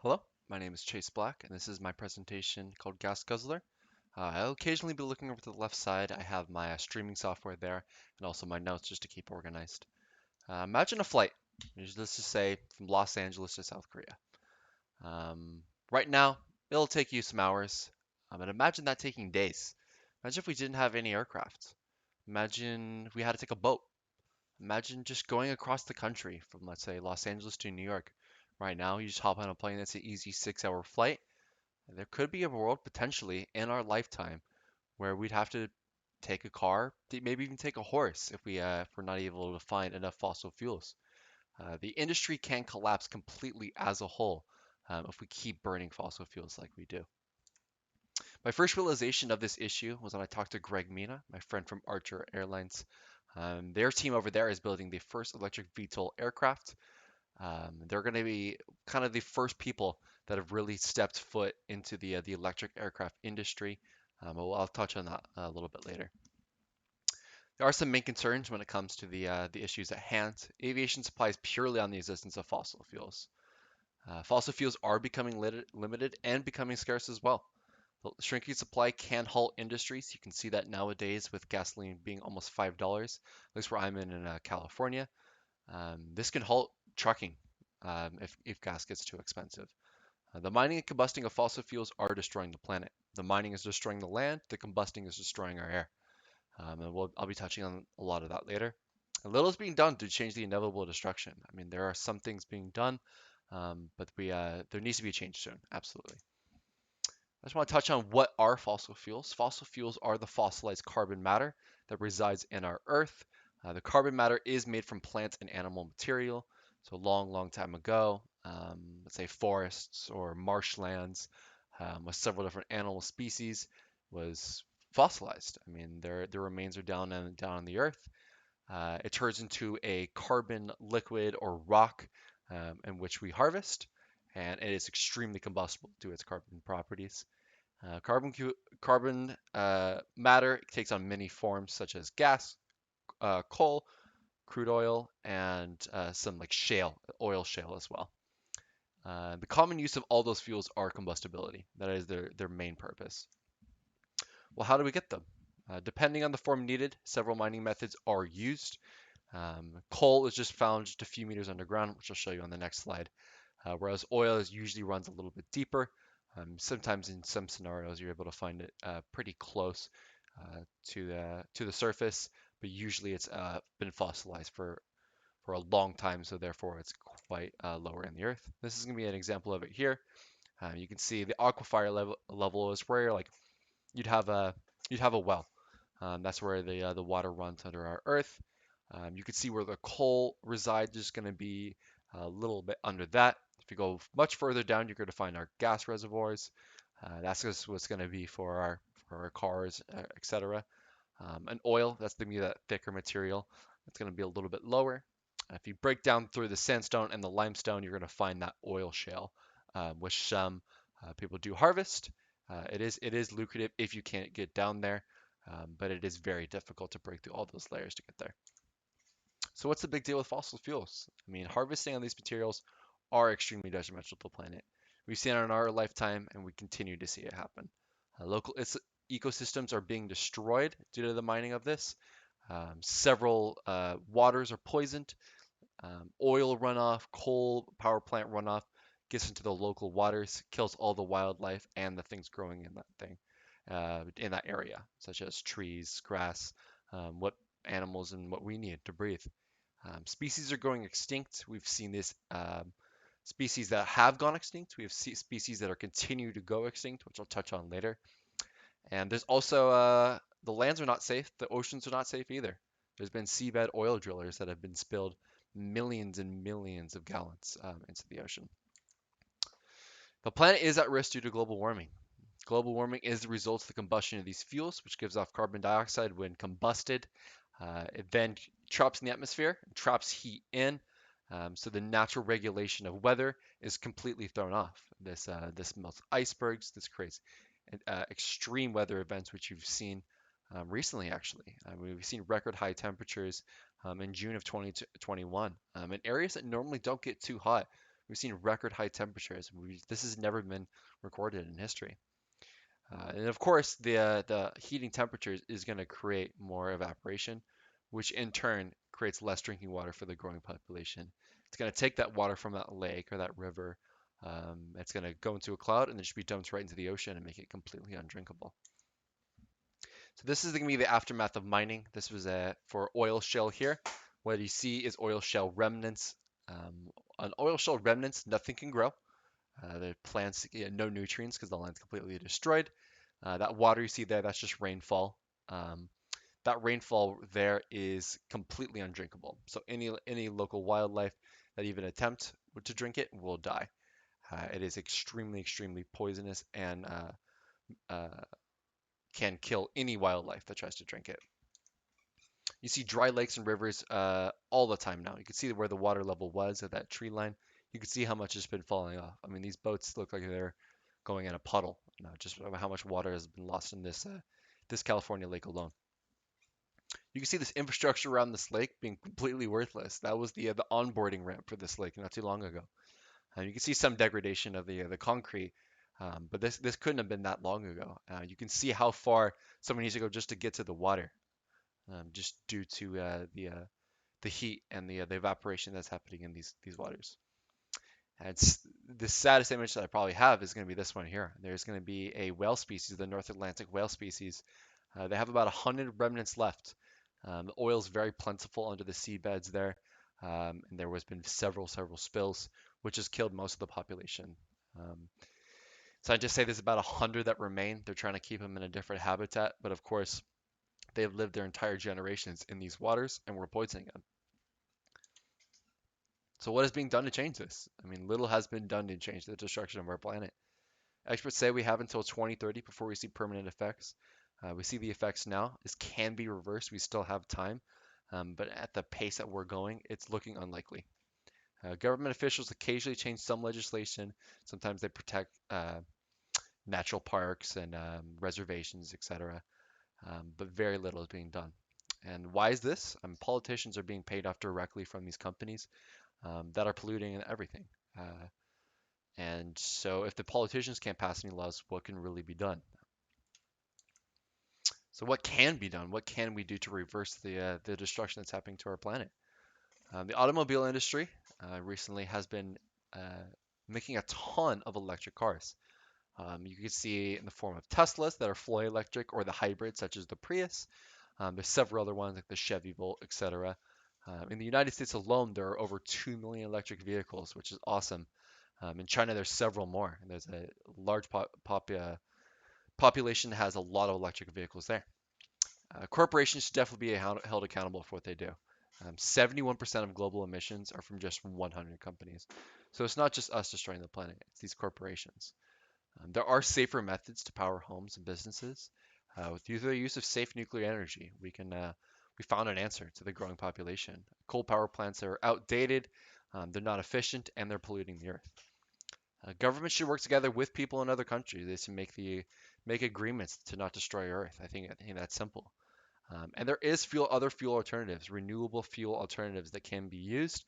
Hello, my name is Chase Black, and this is my presentation called Guzzler. I'll occasionally be looking over to the left side. I have my streaming software there, and also my notes just to keep organized. Imagine a flight, let's just say from Los Angeles to South Korea. Right now, it'll take you some hours, but imagine that taking days. Imagine if we didn't have any aircraft. Imagine if we had to take a boat. Imagine just going across the country from, let's say, Los Angeles to New York. Right now, you just hop on a plane that's an easy 6 hour flight. There could be a world potentially in our lifetime where we'd have to take a car, maybe even take a horse if we're not able to find enough fossil fuels. The industry can collapse completely as a whole if we keep burning fossil fuels like we do. My first realization of this issue was when I talked to Greg Mina, my friend from Archer Airlines. Their team over there is building the first electric VTOL aircraft. They're going to be kind of the first people that have really stepped foot into the electric aircraft industry. I'll touch on that a little bit later. There are some main concerns when it comes to the issues at hand. Aviation supplies purely on the existence of fossil fuels. Fossil fuels are becoming limited and becoming scarce as well. The shrinking supply can halt industries. You can see that nowadays with gasoline being almost $5, at least where I'm in California. This can halt trucking if gas gets too expensive. The mining and combusting of fossil fuels are destroying the planet. The mining is destroying the land, the combusting is destroying our air. I'll be touching on a lot of that later. A little is being done to change the inevitable destruction. I mean, there are some things being done, but there needs to be a change soon. Absolutely. I just want to touch on what are fossil fuels. Fossil fuels are the fossilized carbon matter that resides in our Earth. The carbon matter is made from plant and animal material. So long, long time ago, let's say forests or marshlands with several different animal species was fossilized. I mean, their remains are down on the Earth. It turns into a carbon liquid or rock in which we harvest, and it is extremely combustible due to its carbon properties. Carbon matter takes on many forms, such as gas, coal, crude oil, and some like oil shale as well. The common use of all those fuels are combustibility. That is their main purpose. Well, how do we get them? Depending on the form needed, several mining methods are used. Coal is just found just a few meters underground, which I'll show you on the next slide, whereas oil usually runs a little bit deeper. Sometimes in some scenarios, you're able to find it pretty close to the surface, but usually it's been fossilized for a long time, so therefore it's quite lower in the earth. This is going to be an example of it here. You can see the aquifer level is where like you'd have a you'd have a well. That's where the water runs under our earth. You can see where the coal resides is going to be a little bit under that. If you go much further down, you're going to find our gas reservoirs. That's just what's going to be for our cars, etc. And oil, that's going to be that thicker material. It's going to be a little bit lower. If you break down through the sandstone and the limestone, you're going to find that oil shale, which some people do harvest. It is lucrative if you can't get down there, but it is very difficult to break through all those layers to get there. So what's the big deal with fossil fuels? I mean, harvesting on these materials are extremely detrimental to the planet. We've seen it in our lifetime, and we continue to see it happen. Local ecosystems are being destroyed due to the mining of this. Several waters are poisoned. Oil runoff, coal power plant runoff gets into the local waters, kills all the wildlife and the things growing in that area, such as trees, grass, what animals and what we need to breathe. Species are going extinct. We've seen this species that have gone extinct. We have species that are continue to go extinct, which I'll touch on later. And there's also the lands are not safe. The oceans are not safe either. There's been seabed oil drillers that have been spilled millions and millions of gallons into the ocean. The planet is at risk due to global warming. Global warming is the result of the combustion of these fuels, which gives off carbon dioxide when combusted. It then traps in the atmosphere, traps heat in, so the natural regulation of weather is completely thrown off. This melts icebergs. This creates extreme weather events, which you've seen recently, actually. We've seen record high temperatures in June of 2021 in areas that normally don't get too hot. We've seen record high temperatures. This has never been recorded in history. And of course, the heating temperatures is going to create more evaporation, which in turn creates less drinking water for the growing population. It's going to take that water from that lake or that river. It's going to go into a cloud and then just be dumped right into the ocean and make it completely undrinkable. So this is going to be the aftermath of mining. This was for oil shale here. What you see is oil shale remnants. On oil shale remnants, nothing can grow. The plants get no nutrients because the land's completely destroyed. That water you see there, that's just rainfall. Um, that rainfall there is completely undrinkable. So any local wildlife that even attempt to drink it will die. It is extremely poisonous and uh, can kill any wildlife that tries to drink it. You see dry lakes and rivers all the time now. You can see where the water level was at that tree line. You can see how much has been falling off. I mean, these boats look like they're going in a puddle. Just how much water has been lost in this California lake alone. You can see this infrastructure around this lake being completely worthless. That was the onboarding ramp for this lake not too long ago. You can see some degradation of the concrete, but this couldn't have been that long ago. You can see how far someone needs to go just to get to the water, just due to the heat and the evaporation that's happening in these waters. And the saddest image that I probably have is going to be this one here. There's going to be a whale species, the North Atlantic whale species. They have about 100 remnants left. The oil is very plentiful under the seabeds there, and there has been several spills, which has killed most of the population. Um, Scientists say there's about 100 that remain. They're trying to keep them in a different habitat, but of course, they've lived their entire generations in these waters, and we're poisoning them. So what is being done to change this? I mean, little has been done to change the destruction of our planet. Experts say we have until 2030 before we see permanent effects. We see the effects now. This can be reversed. We still have time. But at the pace that we're going, it's looking unlikely. Government officials occasionally change some legislation. Sometimes they protect natural parks and reservations, etc. But very little is being done. And why is this? Politicians are being paid off directly from these companies that are polluting everything. And so if the politicians can't pass any laws, what can really be done? So what can be done? What can we do to reverse the destruction that's happening to our planet? The automobile industry recently has been uh, making a ton of electric cars. You can see in the form of Teslas that are fully electric or the hybrids such as the Prius. There's several other ones like the Chevy Volt, etc. In the United States alone, there are over 2 million electric vehicles, which is awesome. In China, there's several more. And there's a large population that has a lot of electric vehicles there. Corporations should definitely be held accountable for what they do. 71% of global emissions are from just 100 companies. So it's not just us destroying the planet, it's these corporations. There are safer methods to power homes and businesses. With the use of safe nuclear energy, we found an answer to the growing population. Coal power plants are outdated, they're not efficient, and they're polluting the earth. Governments should work together with people in other countries. They should make agreements to not destroy Earth. I think that's simple. And there is other fuel alternatives, renewable fuel alternatives that can be used.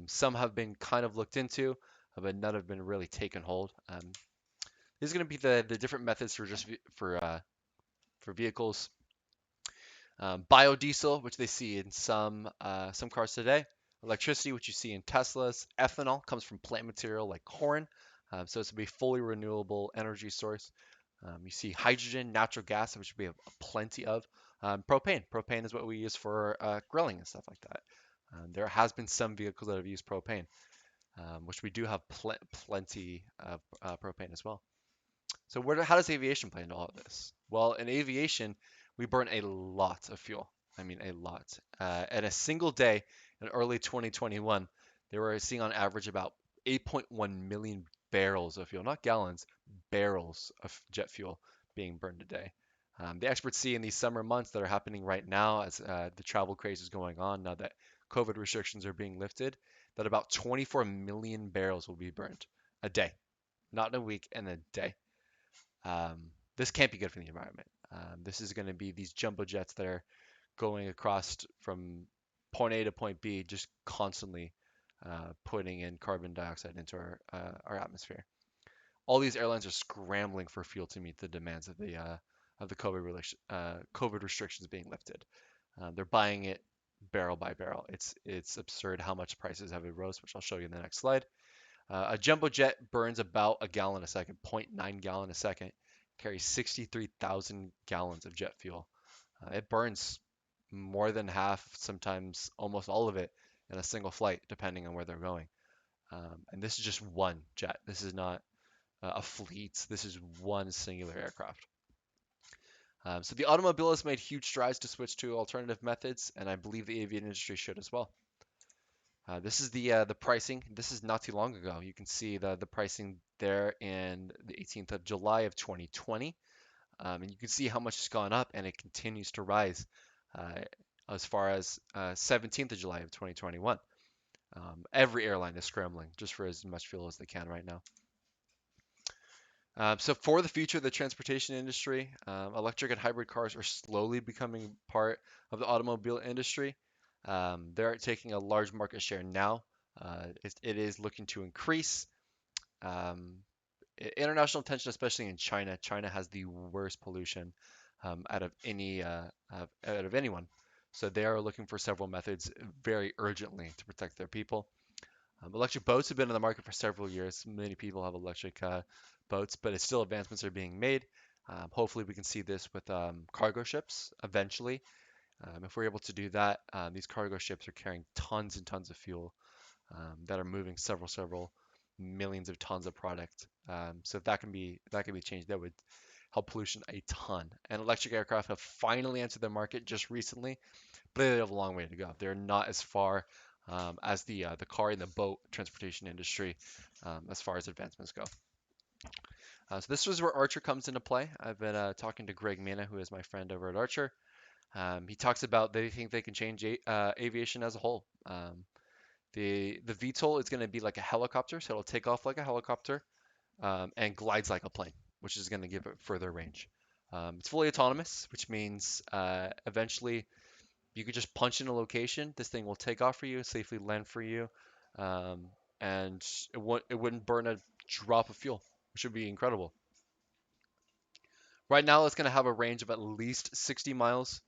Some have been kind of looked into, but none have been really taken hold. These are going to be the different methods for vehicles. Biodiesel, which they see in some cars today. Electricity, which you see in Teslas. Ethanol comes from plant material like corn, so it's a fully renewable energy source. You see hydrogen, natural gas, which we have plenty of. Propane. Propane is what we use for grilling and stuff like that. There has been some vehicles that have used propane, which we do have plenty of propane as well. So how does aviation play into all of this? Well, in aviation, we burn a lot of fuel. I mean, a lot. At a single day in early 2021, they were seeing on average about 8.1 million barrels of fuel, not gallons, barrels of jet fuel being burned a day. The experts see in these summer months that are happening right now as the travel craze is going on, now that COVID restrictions are being lifted, that about 24 million barrels will be burned a day, not in a week, in a day. This can't be good for the environment. This is going to be these jumbo jets that are going across from point A to point B just constantly, putting in carbon dioxide into our atmosphere. All these airlines are scrambling for fuel to meet the demands of the COVID restrictions being lifted. They're buying it barrel by barrel. It's absurd how much prices have rose, which I'll show you in the next slide. A jumbo jet burns about a gallon a second, zero point 0.9 gallon a second, carries 63,000 gallons of jet fuel. It burns more than half, sometimes almost all of it in a single flight, depending on where they're going. And this is just one jet. This is not a fleet. This is one singular aircraft. So the automobile has made huge strides to switch to alternative methods, and I believe the aviation industry should as well. This is the pricing. This is not too long ago. You can see the pricing there in the 18th of July of 2020, and you can see how much it's gone up, and it continues to rise uh, as far as 17th of July of 2021. Every airline is scrambling just for as much fuel as they can right now. So for the future of the transportation industry, electric and hybrid cars are slowly becoming part of the automobile industry. They're taking a large market share now. It is looking to increase. Um, International attention, especially in China. China has the worst pollution out of out of anyone. So they are looking for several methods very urgently to protect their people. Electric boats have been in the market for several years. Many people have electric boats, but it's still advancements are being made. Hopefully, we can see this with cargo ships eventually. If we're able to do that, these cargo ships are carrying tons and tons of fuel that are moving several millions of tons of product. So if that can be changed, that would help pollution a ton. And electric aircraft have finally entered the market just recently, but they have a long way to go. They're not as far as the car and the boat transportation industry as far as advancements go. So this was where Archer comes into play. I've been talking to Greg Mina, who is my friend over at Archer. He talks about they think they can change aviation as a whole. The VTOL is going to be like a helicopter, so it'll take off like a helicopter and glides like a plane, which is going to give it further range. It's fully autonomous, which means eventually you could just punch in a location. This thing will take off for you, safely land for you, um, and it wouldn't burn a drop of fuel, which would be incredible. Right now, it's going to have a range of at least 60 miles.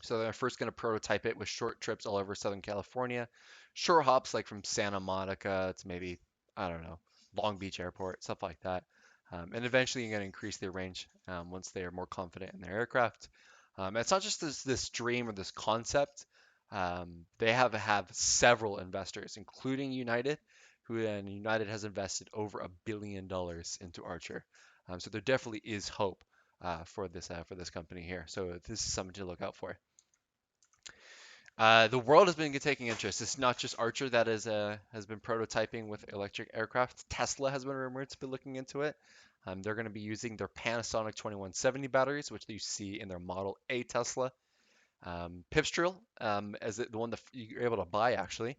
So they're first going to prototype it with short trips all over Southern California, short hops like from Santa Monica to maybe, I don't know, Long Beach Airport, stuff like that. And eventually you're going to increase their range once they are more confident in their aircraft. It's not just this dream or this concept. They have several investors, including United, who and United has invested over $1 billion into Archer. So there definitely is hope for this company here. So this is something to look out for. The world has been taking interest. It's not just Archer that has been prototyping with electric aircraft. Tesla has been rumored to be looking into it. They're going to be using their Panasonic 2170 batteries, which you see in their Model A Tesla. Pipstrill, as the one that you're able to buy actually.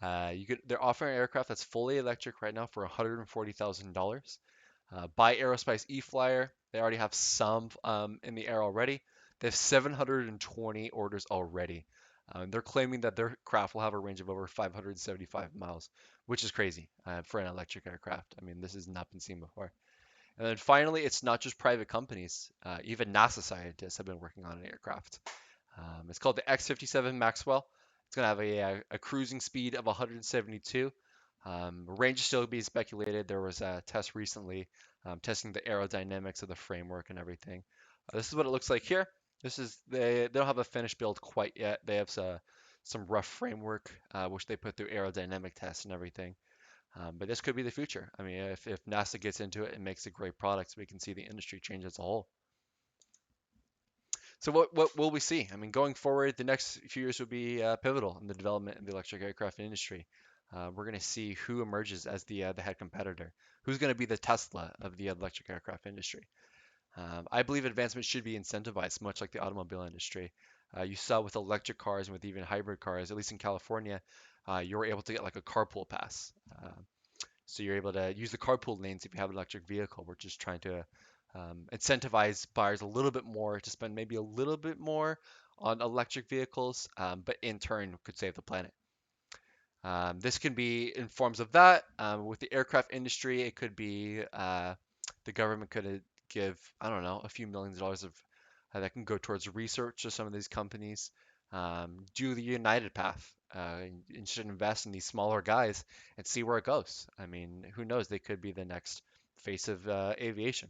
They're offering an aircraft that's fully electric right now for $140,000. Buy Aerospace E-Flyer. They already have some in the air already. They have 720 orders already. They're claiming that their craft will have a range of over 575 miles, which is crazy for an electric aircraft. I mean, this has not been seen before. And then finally, it's not just private companies. Even NASA scientists have been working on an aircraft. It's called the X-57 Maxwell. It's going to have a cruising speed of 172. Range is still being speculated. There was a test recently testing the aerodynamics of the framework and everything. This is what it looks like here. They don't have a finished build quite yet. They have some rough framework which they put through aerodynamic tests and everything. But this could be the future. I mean, if NASA gets into it and makes a great product, we can see the industry change as a whole. So what will we see? I mean, going forward, the next few years will be pivotal in the development of the electric aircraft industry. We're going to see who emerges as the head competitor. Who's going to be the Tesla of the electric aircraft industry? I believe advancement should be incentivized, much like the automobile industry. You saw with electric cars and with even hybrid cars, at least in California, you're able to get like a carpool pass. So you're able to use the carpool lanes if you have an electric vehicle. We're just trying to incentivize buyers a little bit more to spend maybe a little bit more on electric vehicles, but in turn could save the planet. This can be in forms of that. With the aircraft industry, it could be the government could give, I don't know, a few millions of dollars of that can go towards research of some of these companies. Do the United Path. And should invest in these smaller guys and see where it goes. I mean, who knows? They could be the next face of aviation.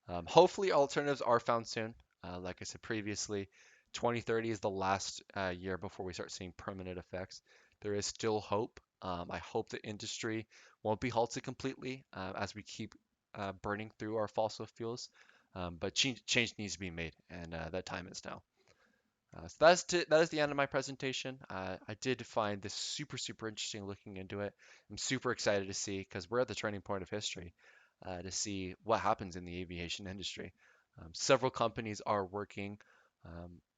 Hopefully, alternatives are found soon. Like I said previously, 2030 is the last year before we start seeing permanent effects. There is still hope. I hope the industry won't be halted completely as we keep burning through our fossil fuels. But change needs to be made, and that time is now. So that is the end of my presentation. I did find this super interesting looking into it. I'm super excited to see because we're at the turning point of history to see what happens in the aviation industry. Several companies are working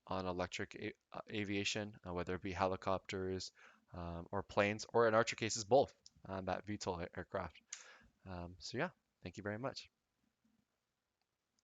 on electric aviation, whether it be helicopters or planes, or in our cases, both that VTOL aircraft. So yeah, thank you very much.